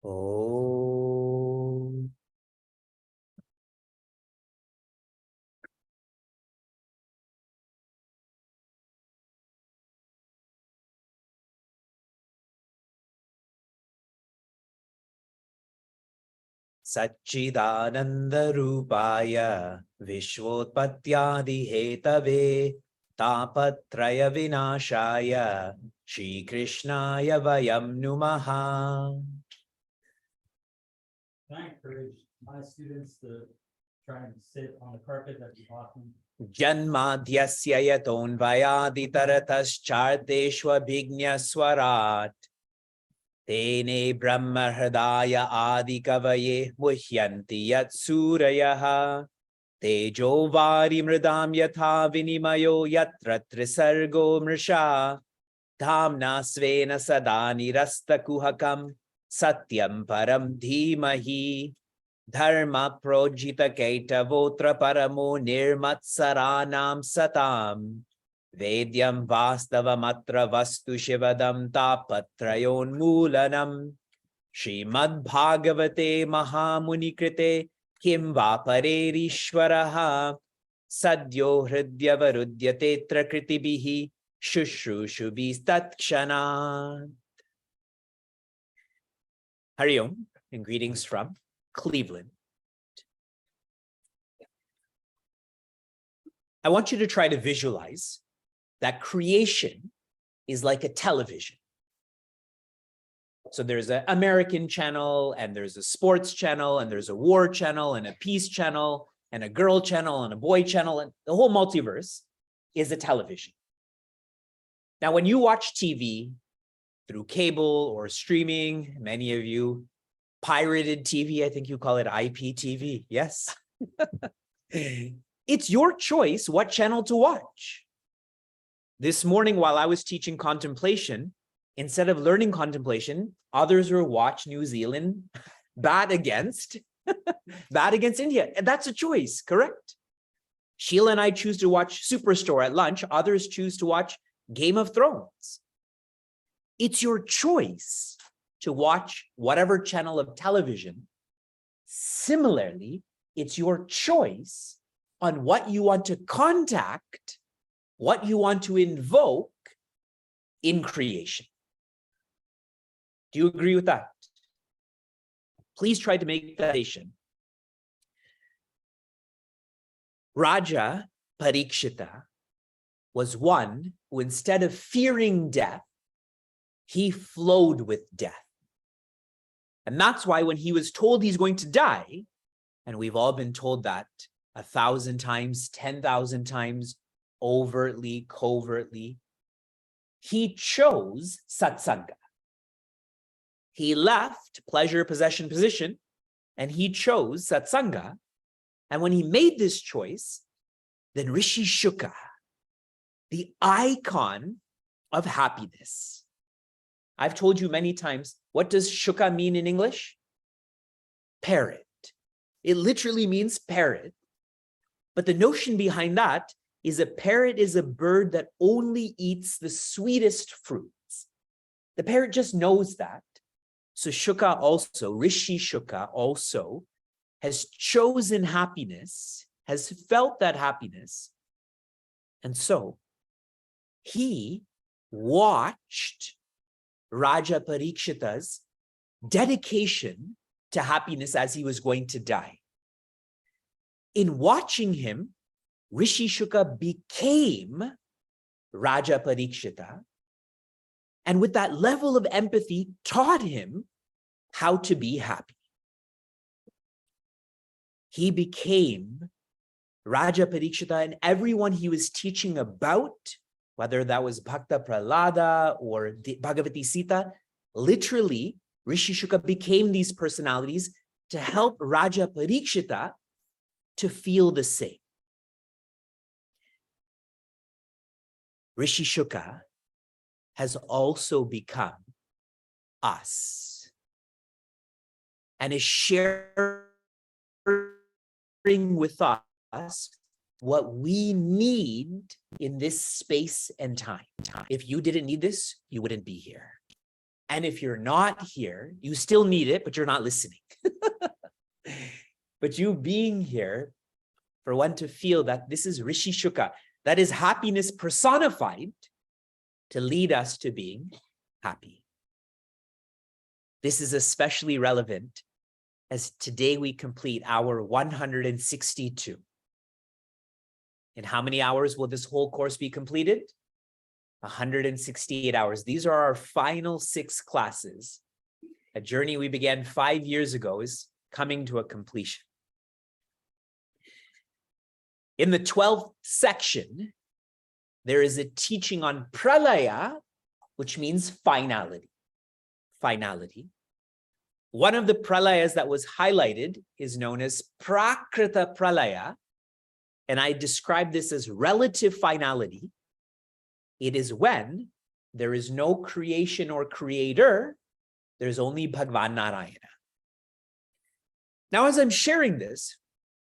Om. Satchidananda Rupaya Vishwotpatyadi Hetave Tapatraya Vinashaya Shri Krishnaya Vayam Numaha. I encourage my students to try and sit on the carpet that we often. Janmadhyasya yatonvayadi tarataschardeshvabhignya swarat Tene Brahma Hridaya Adi Kavaye Muhyanti Yat Surayaha Tejo Vari Mridam Yatha Vinimayo Yatra Trisargo Mrisha Dhamna Svena Sadani Rasta Kuhakam Satyam Param Dhimahi Dharma Projita Kaita Votra Paramo Nirmatsaranam Satam Vedyam Vastavamatra Vastu Shivadam Tapatrayon Mulanam Srimad Bhagavate Mahamuni Krite Kim Vaparerishwaraha Sadyo Hridya Varudyate Trakritibihi Shushrushubi Statkshanat. Hari Om and greetings from Cleveland. I want you to try to visualize that creation is like a television. So there's an American channel, and there's a sports channel, and there's a war channel, and a peace channel, and a girl channel, and a boy channel, and the whole multiverse is a television. Now, when you watch TV through cable or streaming, many of you pirated TV, I think you call it IPTV, yes. It's your choice what channel to watch. This morning, while I was teaching contemplation, instead of learning contemplation, others were watch New Zealand bat against India. And that's a choice, correct? Sheila and I choose to watch Superstore at lunch. Others choose to watch Game of Thrones. It's your choice to watch whatever channel of television. Similarly, it's your choice on what you want to contact, what you want to invoke in creation. Do you agree with that? Please try to make that statement. Raja Parikshita was one who, instead of fearing death, he flowed with death. And that's why when he was told he's going to die, and we've all been told that 1,000 times, 10,000 times, overtly, covertly, he chose satsanga. He left pleasure, possession, position, and he chose satsanga. And when he made this choice, then Rishi Shuka, the icon of happiness. I've told you many times, what does Shuka mean in English? Parrot. It literally means parrot. But the notion behind that is a parrot is a bird that only eats the sweetest fruits. The parrot just knows that. So Shuka also, Rishi Shuka also, has chosen happiness, has felt that happiness. And so he watched Raja Parikshita's dedication to happiness as he was going to die. In watching him, Rishi Shuka became Raja Parikshita, and with that level of empathy, taught him how to be happy. He became Raja Parikshita, and everyone he was teaching about, whether that was Bhakta Prahlada or Bhagavati Sita, literally, Rishi Shuka became these personalities to help Raja Parikshita to feel the same. Rishi Shuka has also become us and is sharing with us what we need in this space and time. If you didn't need this, you wouldn't be here. And if you're not here, you still need it, but you're not listening. But you being here, for one to feel that this is Rishi Shuka, that is happiness personified to lead us to being happy. This is especially relevant as today we complete our 162. In how many hours will this whole course be completed? 168 hours. These are our final 6 classes. A journey we began 5 years ago is coming to a completion. In the 12th section, there is a teaching on pralaya, which means finality. Finality. One of the pralayas that was highlighted is known as prakrita pralaya, and I describe this as relative finality. It is when there is no creation or creator, there's only Bhagavan Narayana. Now, as I'm sharing this,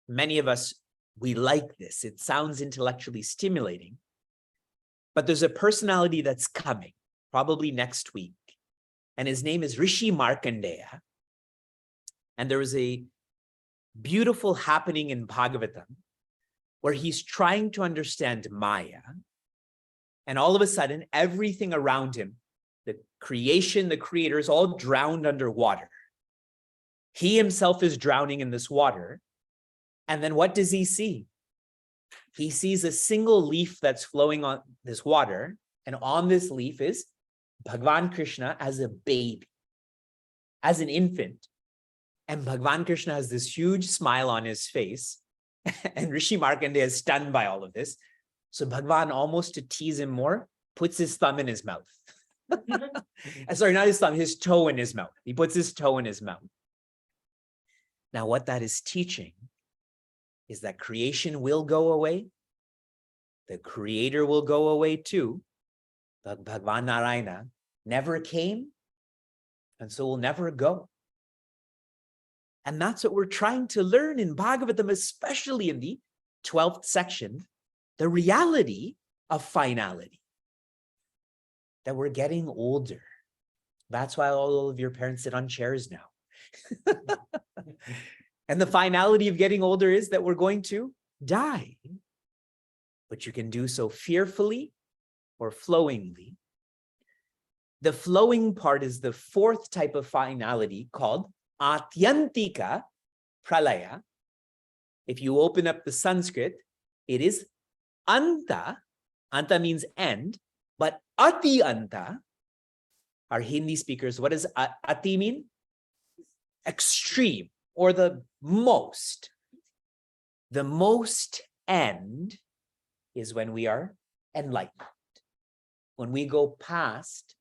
many of us, we like this. It sounds intellectually stimulating, but there's a personality that's coming, probably next week, and his name is Rishi Markandeya. And there was a beautiful happening in Bhagavatam where he's trying to understand Maya, and all of a sudden, everything around him, the creation, the creator, is all drowned under water. He himself is drowning in this water. And then what does he see? He sees a single leaf that's flowing on this water. And on this leaf is Bhagavan Krishna as a baby, as an infant. And Bhagavan Krishna has this huge smile on his face. And Rishi Markandeya is stunned by all of this. So Bhagavan, almost to tease him more, puts his thumb in his mouth. Sorry, not his thumb, his toe in his mouth. He puts his toe in his mouth. Now, what that is teaching is that creation will go away. The creator will go away too. But Bhagavan Narayana never came, and so will never go. And that's what we're trying to learn in Bhagavatam, especially in the 12th section, the reality of finality. That we're getting older. That's why all of your parents sit on chairs now. And the finality of getting older is that we're going to die. But you can do so fearfully or flowingly. The flowing part is the 4th type of finality called Atyantika Pralaya. If you open up the Sanskrit, it is Anta. Anta means end, but Ati Anta, our Hindi speakers, what does Ati mean? Extreme, or the most. The most end is when we are enlightened. When we go past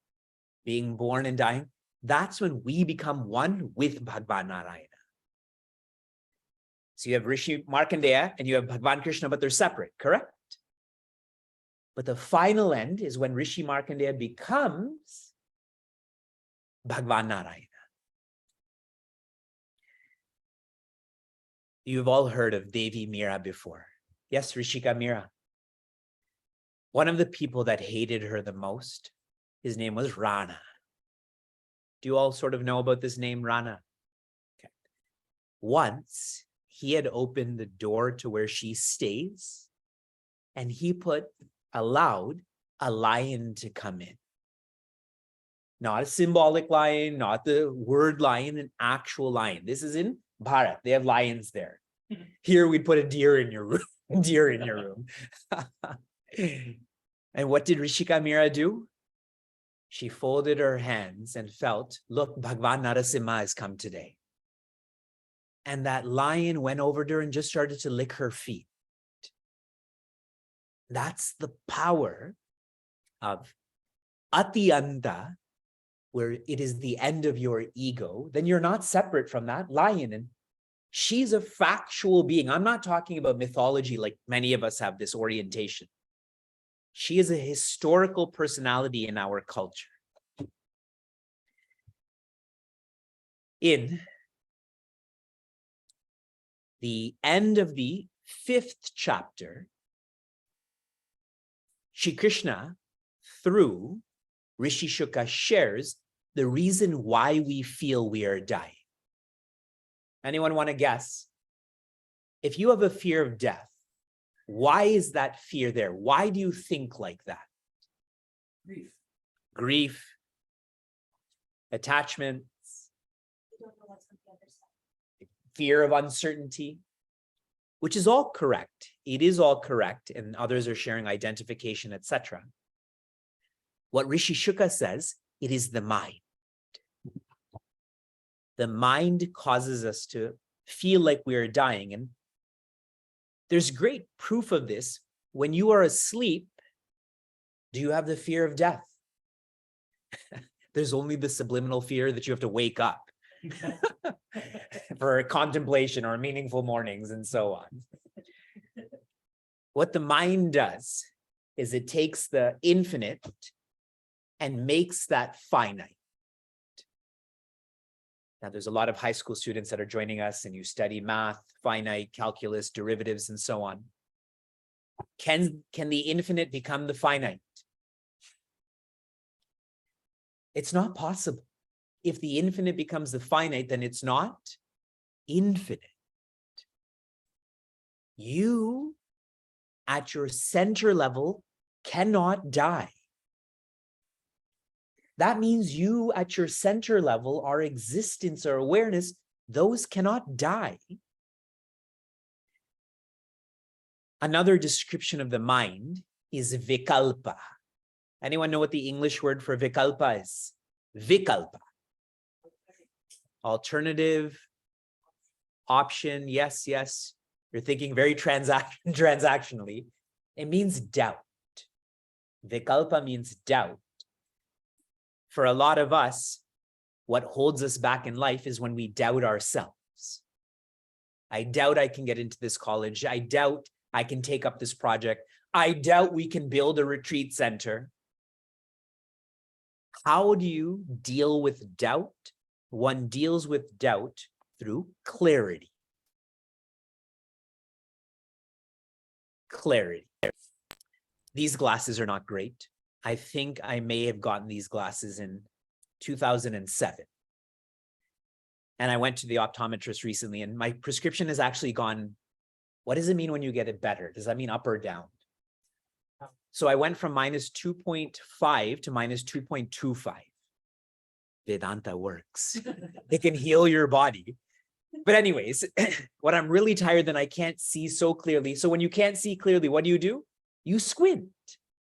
being born and dying, that's when we become one with Bhagavan Narayana. So you have Rishi Markandeya and you have Bhagavan Krishna, but they're separate, correct? But the final end is when Rishi Markandeya becomes Bhagavan Narayana. You've all heard of Devi Meera before. Yes, Rishika Meera. One of the people that hated her the most, his name was Rana. Do you all sort of know about this name, Rana? Okay. Once, he had opened the door to where she stays, and he allowed a lion to come in. Not a symbolic lion, not the word lion, an actual lion. This is in Bharat. They have lions there. Here we'd put a deer in your room. Deer in your room. And what did Rishika Meera do? She folded her hands and felt, look, Bhagavan Narasimha has come today. And that lion went over to her and just started to lick her feet. That's the power of Atyanta, where it is the end of your ego. Then you're not separate from that lion. And she's a factual being. I'm not talking about mythology like many of us have this orientation. She is a historical personality in our culture. In the end of the 5th chapter, Shri Krishna, through Rishi Shuka, shares the reason why we feel we are dying? Anyone want to guess? If you have a fear of death, why is that fear there? Why do you think like that? Grief. Grief, attachments, fear of uncertainty, which is all correct. It is all correct, and others are sharing identification, etc. What Rishi Shuka says, it is the mind. The mind causes us to feel like we are dying. And there's great proof of this. When you are asleep, do you have the fear of death? There's only the subliminal fear that you have to wake up for contemplation or meaningful mornings and so on. What the mind does is it takes the infinite and makes that finite. Now, there's a lot of high school students that are joining us, and you study math, finite, calculus, derivatives, and so on. Can the infinite become the finite? It's not possible. If the infinite becomes the finite, then it's not infinite. You, at your center level, cannot die. That means you, at your center level, our existence or awareness, those cannot die. Another description of the mind is vikalpa. Anyone know what the English word for vikalpa is? Vikalpa. Alternative, option, yes, yes. You're thinking very transactionally. It means doubt. Vikalpa means doubt. For a lot of us, what holds us back in life is when we doubt ourselves. I doubt I can get into this college. I doubt I can take up this project. I doubt we can build a retreat center. How do you deal with doubt? One deals with doubt through clarity. Clarity. These glasses are not great. I think I may have gotten these glasses in 2007. And I went to the optometrist recently, and my prescription has actually gone, what does it mean when you get it better? Does that mean up or down? So I went from minus 2.5 to minus 2.25. Vedanta works. It can heal your body. But anyways, when I'm really tired, then I can't see so clearly. So when you can't see clearly, what do? You squint,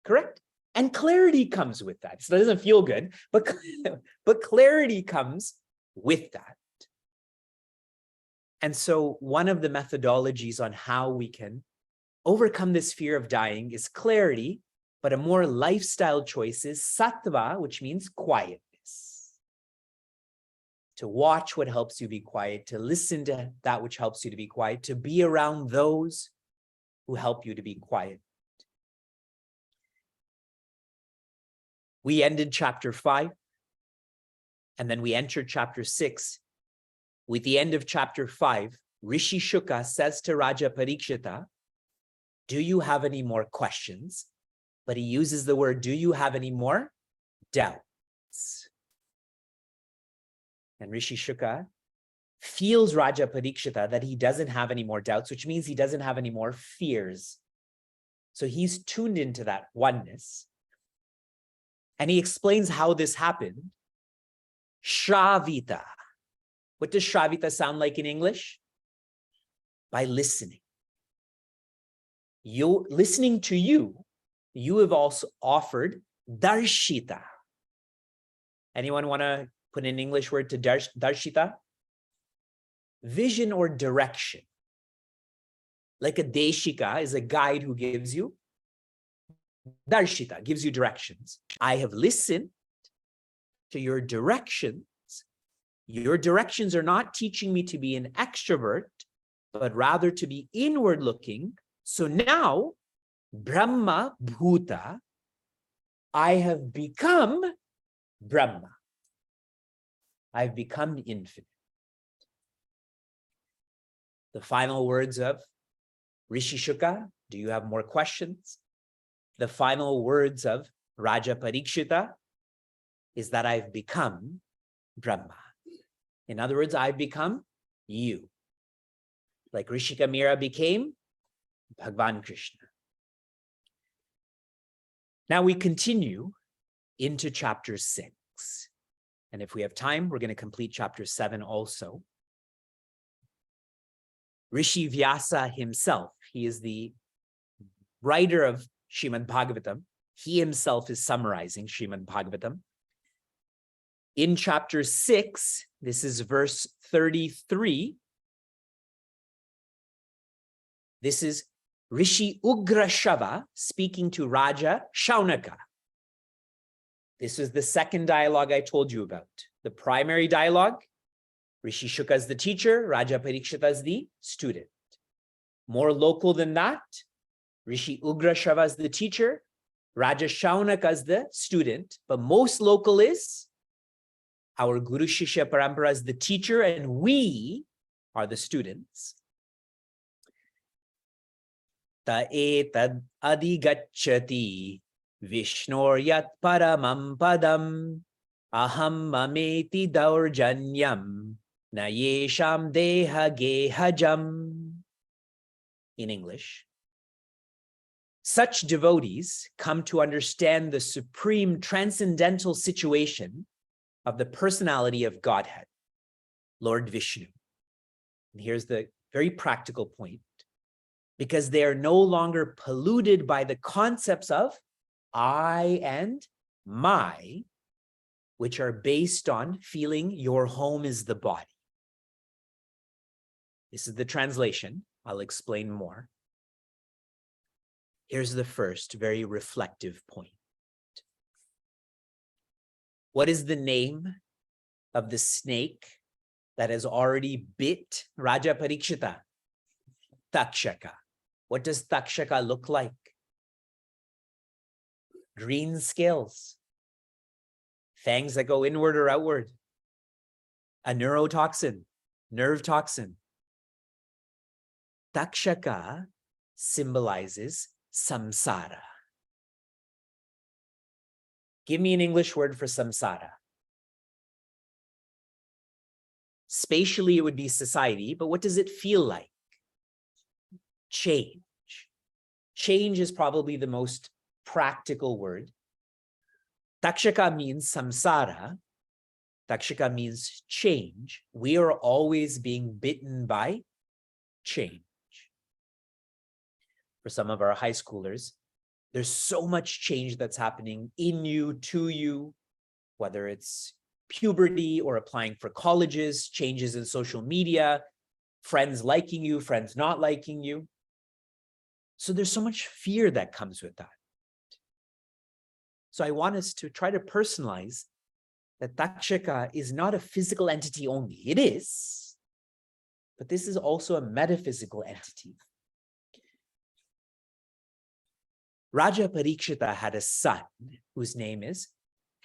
correct? And clarity comes with that. So it doesn't feel good, but clarity comes with that. And so one of the methodologies on how we can overcome this fear of dying is clarity, but a more lifestyle choice is sattva, which means quietness. To watch what helps you be quiet, to listen to that which helps you to be quiet, to be around those who help you to be quiet. We ended chapter 5, and then we entered chapter 6. With the end of chapter 5, Rishi Shuka says to Raja Parikshita, do you have any more questions? But he uses the word, do you have any more doubts? And Rishi Shuka feels Raja Parikshita that he doesn't have any more doubts, which means he doesn't have any more fears. So he's tuned into that oneness. And he explains how this happened. Shravita. What does Shravita sound like in English? By listening. Listening to you, you have also offered darshita. Anyone want to put an English word to darshita? Vision or direction. Like a deshika is a guide who gives you darshita, gives you directions. I have listened to your directions. Your directions are not teaching me to be an extrovert, but rather to be inward looking. So now, Brahma Bhuta, I have become Brahma. I've become infinite. The final words of Rishi Shuka, do you have more questions? The final words of Raja Parikshita, is that I've become Brahma. In other words, I've become you. Like Rishika Mira became Bhagavan Krishna. Now we continue into chapter 6. And if we have time, we're going to complete chapter 7 also. Rishi Vyasa himself, he is the writer of Srimad Bhagavatam. He himself is summarizing Srimad Bhagavatam. In chapter 6, this is verse 33. This is Rishi Ugrashava speaking to Raja Shaunaka. This is the second dialogue I told you about. The primary dialogue, Rishi Shuka is the teacher, Raja Parikshita is the student. More local than that, Rishi Ugrashava is the teacher, Raja Shaunaka is the student, but most local is our Guru Shishya Parampara is the teacher and we are the students. Ta etad adigacchati Vishnor yat paramam padam aham mameti daurjanyam na yesham deha gehajam. In English, such devotees come to understand the supreme transcendental situation of the personality of Godhead, Lord Vishnu. And here's the very practical point. Because they are no longer polluted by the concepts of I and my, which are based on feeling your home is the body. This is the translation. I'll explain more. Here's the first very reflective point. What is the name of the snake that has already bit Raja Parikshita? Takshaka. What does Takshaka look like? Green scales, fangs that go inward or outward, a neurotoxin, nerve toxin. Takshaka symbolizes samsara. Give me an English word for samsara. Spatially, it would be society, but what does it feel like? Change. Change is probably the most practical word. Takshaka means samsara. Takshaka means change. We are always being bitten by change. For some of our high schoolers, there's so much change that's happening in you, to you, whether it's puberty or applying for colleges, changes in social media, friends liking you, friends not liking you. So there's so much fear that comes with that. So I want us to try to personalize that Takshaka is not a physical entity only. It is, but this is also a metaphysical entity. Raja Parikshita had a son whose name is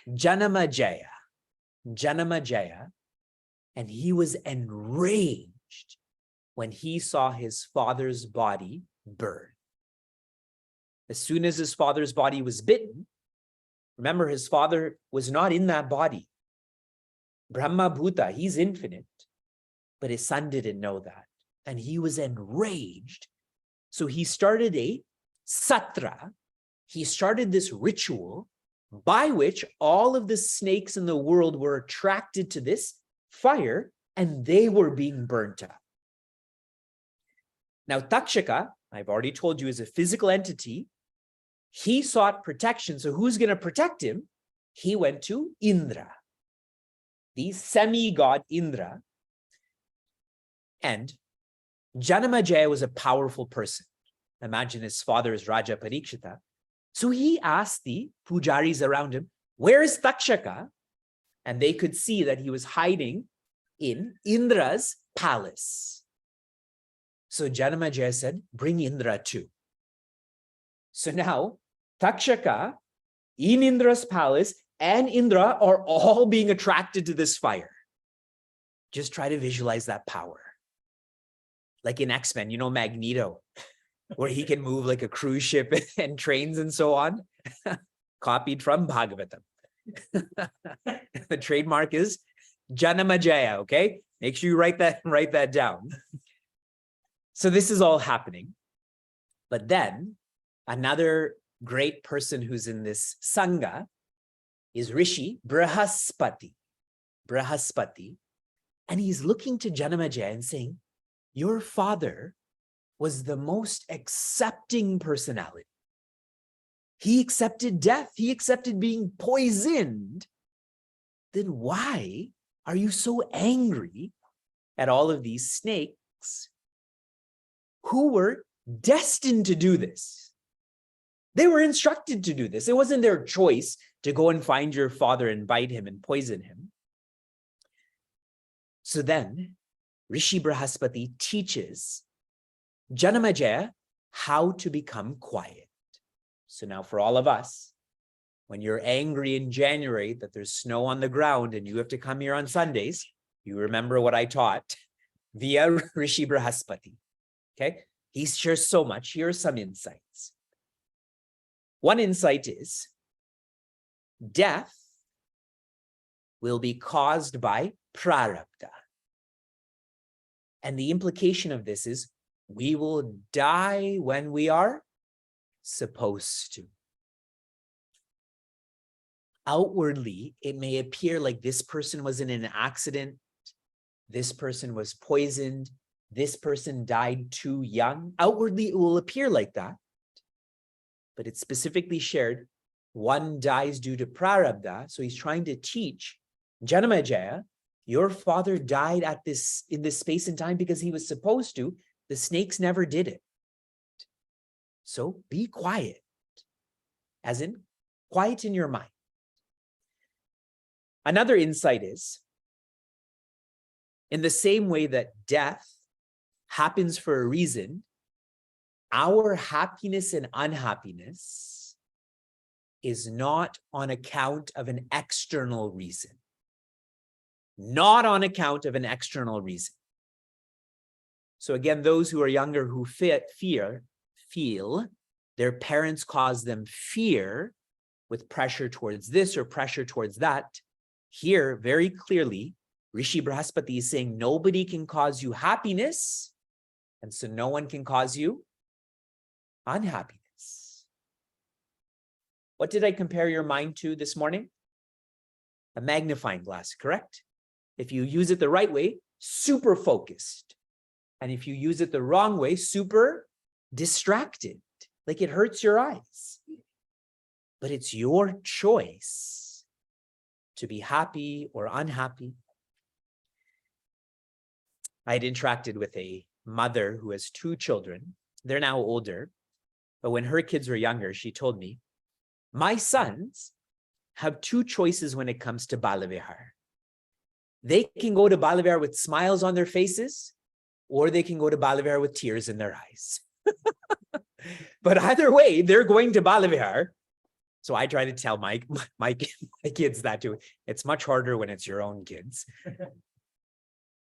Janamajaya. Janamajaya, and he was enraged when he saw his father's body burn. As soon as his father's body was bitten, remember his father was not in that body. Brahma Bhuta, he's infinite, but his son didn't know that. And he was enraged. So he started a satra. He started this ritual by which all of the snakes in the world were attracted to this fire and they were being burnt up. Now, Takshaka, I've already told you, is a physical entity. He sought protection. So who's going to protect him? He went to Indra, the semi-god Indra. And Janamajaya was a powerful person. Imagine his father is Raja Parikshita. So he asked the pujaris around him, where is Takshaka? And they could see that he was hiding in Indra's palace. So Janamajaya said, bring Indra too. So now Takshaka in Indra's palace and Indra are all being attracted to this fire. Just try to visualize that power. Like in X-Men, you know, Magneto, where he can move like a cruise ship and trains and so on. Copied from Bhagavatam. The trademark is Janamajaya, okay? Make sure you write that down. So this is all happening. But then another great person who's in this Sangha is Rishi Brahaspati. And he's looking to Janamajaya and saying, your father was the most accepting personality. He accepted death. He accepted being poisoned. Then why are you so angry at all of these snakes who were destined to do this? They were instructed to do this. It wasn't their choice to go and find your father and bite him and poison him. So then Rishi Brahaspati teaches Janamajaya how to become quiet. So now for all of us, when you're angry in January that there's snow on the ground and you have to come here on Sundays, you remember what I taught via Rishi Brahaspati. Okay? He shares so much. Here are some insights. One insight is death will be caused by prarabdha. And the implication of this is we will die when we are supposed to. Outwardly, it may appear like this person was in an accident, this person was poisoned, this person died too young. Outwardly, it will appear like that. But it's specifically shared, one dies due to prarabdha. So he's trying to teach Janamajaya, your father died in this space and time because he was supposed to. The snakes never did it. So be quiet, as in quiet in your mind. Another insight is, in the same way that death happens for a reason, our happiness and unhappiness is not on account of an external reason. Not on account of an external reason. So again, those who are younger who feel their parents cause them fear with pressure towards this or pressure towards that. Here, very clearly, Rishi Brahaspati is saying nobody can cause you happiness, and so no one can cause you unhappiness. What did I compare your mind to this morning? A magnifying glass, correct? If you use it the right way, super focused. And if you use it the wrong way, super distracted, like it hurts your eyes. But it's your choice to be happy or unhappy. I had interacted with a mother who has 2 children. They're now older, but when her kids were younger, she told me, my sons have 2 choices when it comes to Balavihar. They can go to Balavihar with smiles on their faces, or they can go to Balavihar with tears in their eyes. But either way, they're going to Balavihar. So I try to tell my kids that too. It's much harder when it's your own kids.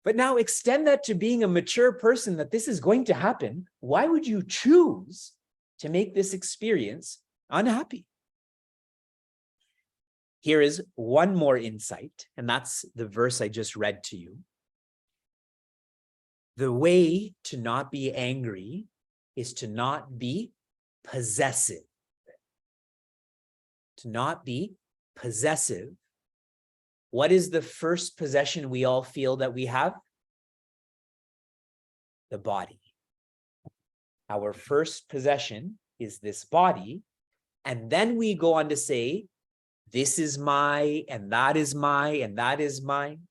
But now extend that to being a mature person, that this is going to happen. Why would you choose to make this experience unhappy? Here is one more insight, and that's the verse I just read to you. The way to not be angry is to not be possessive. To not be possessive. What is the first possession we all feel that we have? The body. Our first possession is this body, and then we go on to say, this is my, and that is my, and that is mine.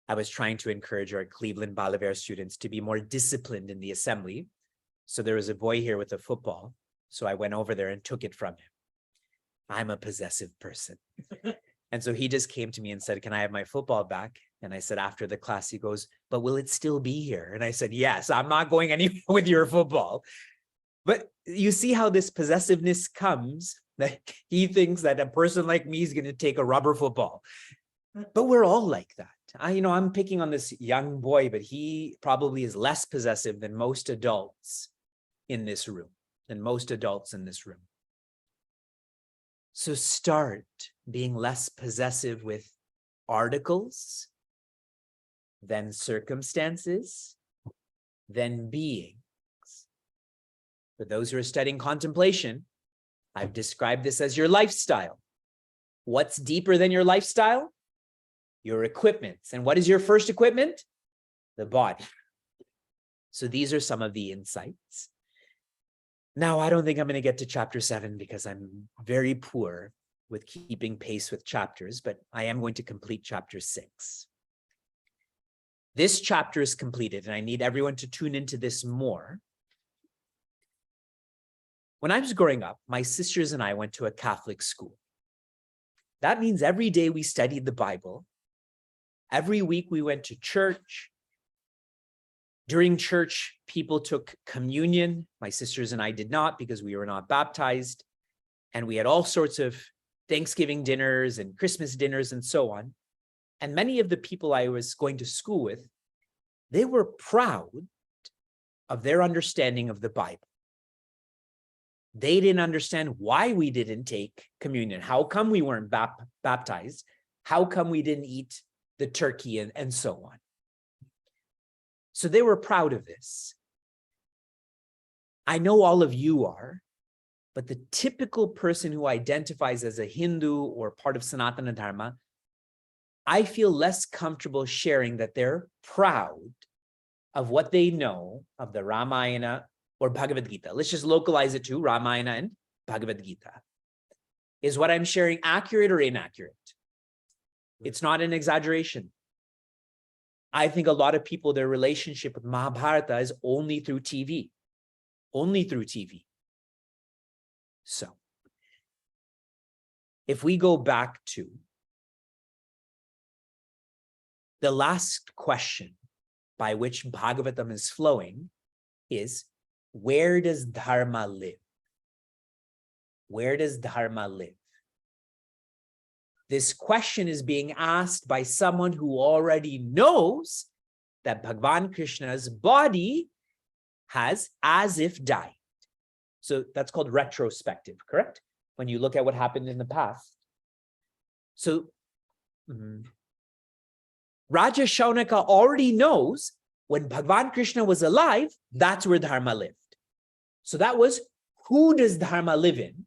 I was trying to encourage our Cleveland Balavihar students to be more disciplined in the assembly. So there was a boy here with a football. So I went over there and took it from him. I'm a possessive person. And so he just came to me and said, can I have my football back? And I said, after the class, he goes, but will it still be here? And I said, yes, I'm not going anywhere with your football. But you see how this possessiveness comes, that he thinks that a person like me is going to take a rubber football. But we're all like that. I'm picking on this young boy, but he probably is less possessive than most adults in this room, So start being less possessive with articles, then circumstances, then beings. For those who are studying contemplation, I've described this as your lifestyle. What's deeper than your lifestyle? Your equipments. And what is your first equipment? The body. So these are some of the insights. Now, I don't think I'm going to get to chapter 7 because I'm very poor with keeping pace with chapters, but I am going to complete chapter 6. This chapter is completed, and I need everyone to tune into this more. When I was growing up, my sisters and I went to a Catholic school. That means every day we studied the Bible. Every week we went to church. During church, people took communion. My sisters and I did not because we were not baptized. And we had all sorts of Thanksgiving dinners and Christmas dinners and so on. And many of the people I was going to school with, they were proud of their understanding of the Bible. They didn't understand why we didn't take communion. How come we weren't baptized? How come we didn't eat the turkey and so on? So they were proud of this. I know all of you are, but the typical person who identifies as a Hindu or part of Sanatana Dharma, I feel less comfortable sharing that they're proud of what they know of the Ramayana or Bhagavad Gita. Let's just localize it to Ramayana and Bhagavad Gita. Is what I'm sharing accurate or inaccurate? It's not an exaggeration. I think a lot of people, their relationship with Mahabharata is only through TV. Only through TV. So, if we go back to the last question by which Bhagavatam is flowing is, where does Dharma live? Where does Dharma live? This question is being asked by someone who already knows that Bhagavan Krishna's body has as if died. So that's called retrospective, correct? When you look at what happened in the past. So Raja Shaunaka already knows when Bhagavan Krishna was alive, that's where Dharma lived. So that was, who does Dharma live in?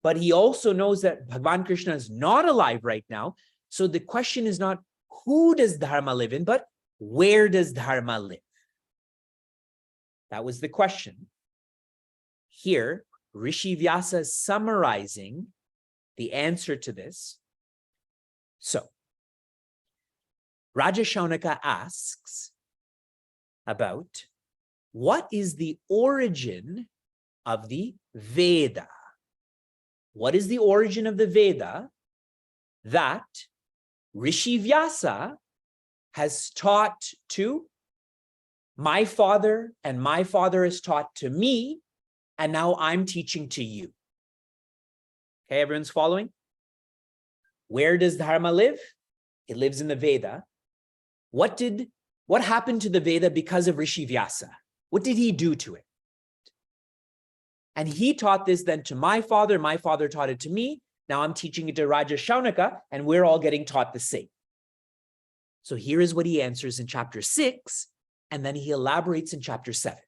But he also knows that Bhagavan Krishna is not alive right now. So the question is not, who does Dharma live in, but where does Dharma live? That was the question. Here, Rishi Vyasa is summarizing the answer to this. So, Raja Shaunaka asks about what is the origin of the Veda? What is the origin of the Veda that Rishi Vyasa has taught to my father, and my father has taught to me, and now I'm teaching to you? Okay, everyone's following? Where does Dharma live? It lives in the Veda. What happened to the Veda because of Rishi Vyasa? What did he do to it? And he taught this then to my father taught it to me, now I'm teaching it to Raja Shaunaka, and we're all getting taught the same. So here is what he answers in chapter 6, and then he elaborates in chapter 7.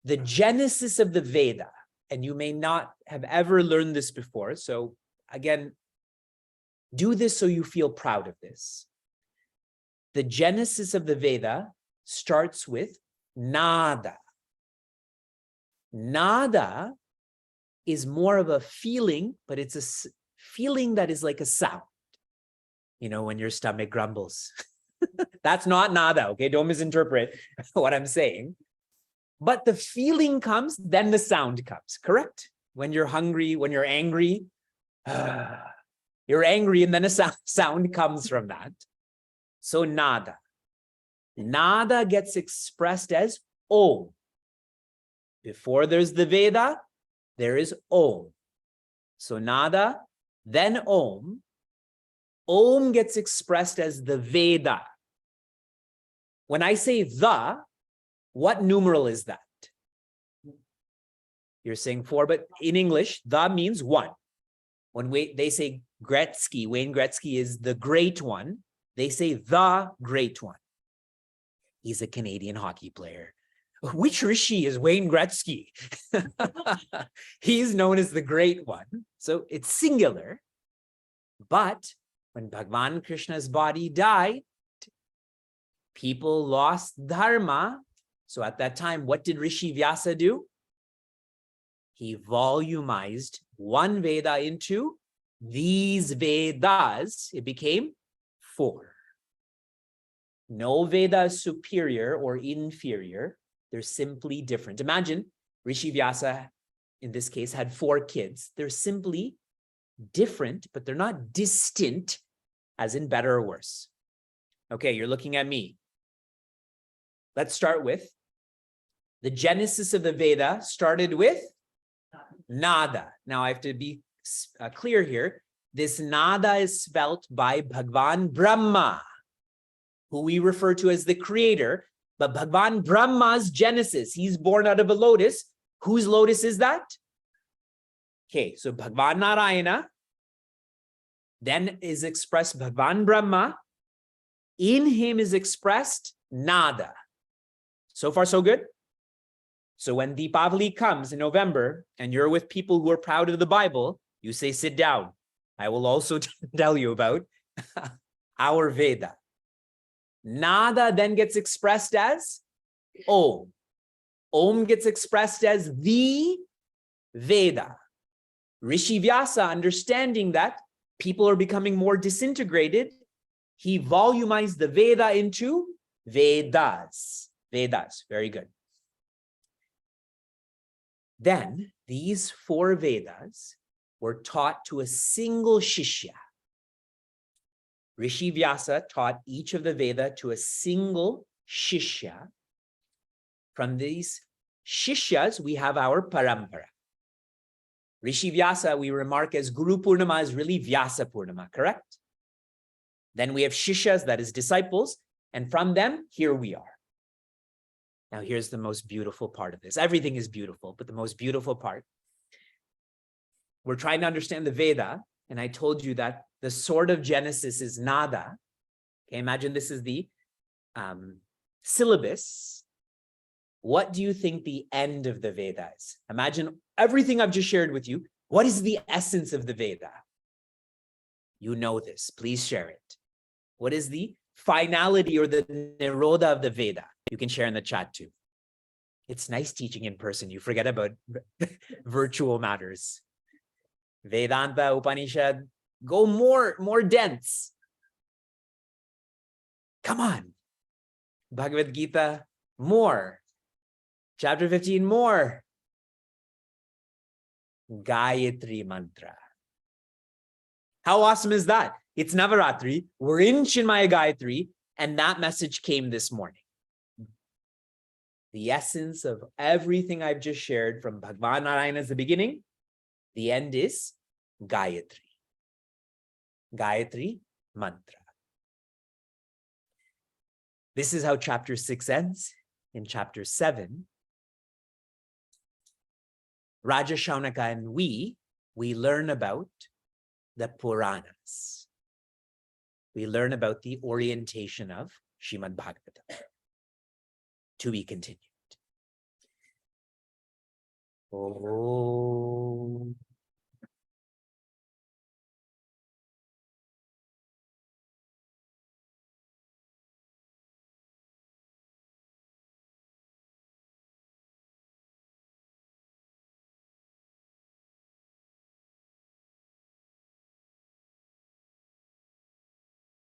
The genesis of the Veda, and you may not have ever learned this before, so again, do this so you feel proud of this. The genesis of the Veda starts with nada. Nada is more of a feeling, but it's a feeling that is like a sound. You know, when your stomach grumbles. That's not nada, okay? Don't misinterpret what I'm saying. But the feeling comes, then the sound comes, correct? When you're hungry, when you're angry, you're angry, and then a sound comes from that. So nada. Nada gets expressed as Om. Before there's the Veda, there is Om. So nada, then Om. Om gets expressed as the Veda. When I say the, what numeral is that? You're saying 4, but in English, the means 1. When they say Gretzky, Wayne Gretzky is the great one, they say the great one. He's a Canadian hockey player. Which Rishi is Wayne Gretzky? He's known as the great one. So it's singular. But when Bhagavan Krishna's body died, people lost dharma. So at that time, what did Rishi Vyasa do? He volumized one Veda into these Vedas. It became 4. No Veda is superior or inferior. They're simply different. Imagine Rishi Vyasa, in this case, had 4 kids. They're simply different, but they're not distant, as in better or worse. Okay, you're looking at me. Let's start with the genesis of the Veda started with Nada. Now I have to be clear here. This Nada is spelt by Bhagavan Brahma, who we refer to as the creator, but Bhagavan Brahma's genesis, he's born out of a lotus. Whose lotus is that? Okay, so Bhagavan Narayana, then is expressed Bhagavan Brahma. In him is expressed Nada. So far, so good? So when Deepavali comes in November and you're with people who are proud of the Bible, you say, sit down. I will also tell you about our Veda. Nada then gets expressed as Om. Om gets expressed as the Veda. Rishi Vyasa, understanding that people are becoming more disintegrated, he volumized the Veda into Vedas. Vedas, very good. Then these 4 Vedas were taught to a single Shishya. Rishi Vyasa taught each of the Veda to a single Shishya. From these Shishyas, we have our Parampara. Rishi Vyasa, we remark as Guru Purnama is really Vyasa Purnama, correct? Then we have Shishyas, that is disciples, and from them, here we are. Now here's the most beautiful part of this. Everything is beautiful, but the most beautiful part. We're trying to understand the Veda, and I told you that the sword of Genesis is Nada. Okay, imagine this is the syllabus. What do you think the end of the Veda is? Imagine everything I've just shared with you. What is the essence of the Veda? You know this. Please share it. What is the finality or the Nirodha of the Veda? You can share in the chat too. It's nice teaching in person. You forget about virtual matters. Vedanta, Upanishad, go more dense. Come on. Bhagavad Gita, more. Chapter 15, more. Gayatri Mantra. How awesome is that? It's Navaratri. We're in Chinmaya Gayatri, and that message came this morning. The essence of everything I've just shared from Bhagavan Narayana as the beginning, the end is Gayatri. Gayatri Mantra. This is how chapter 6 ends. In chapter 7, Raja Shaunaka and we learn about the Puranas. We learn about the orientation of Srimad Bhagavata. To be continued. Om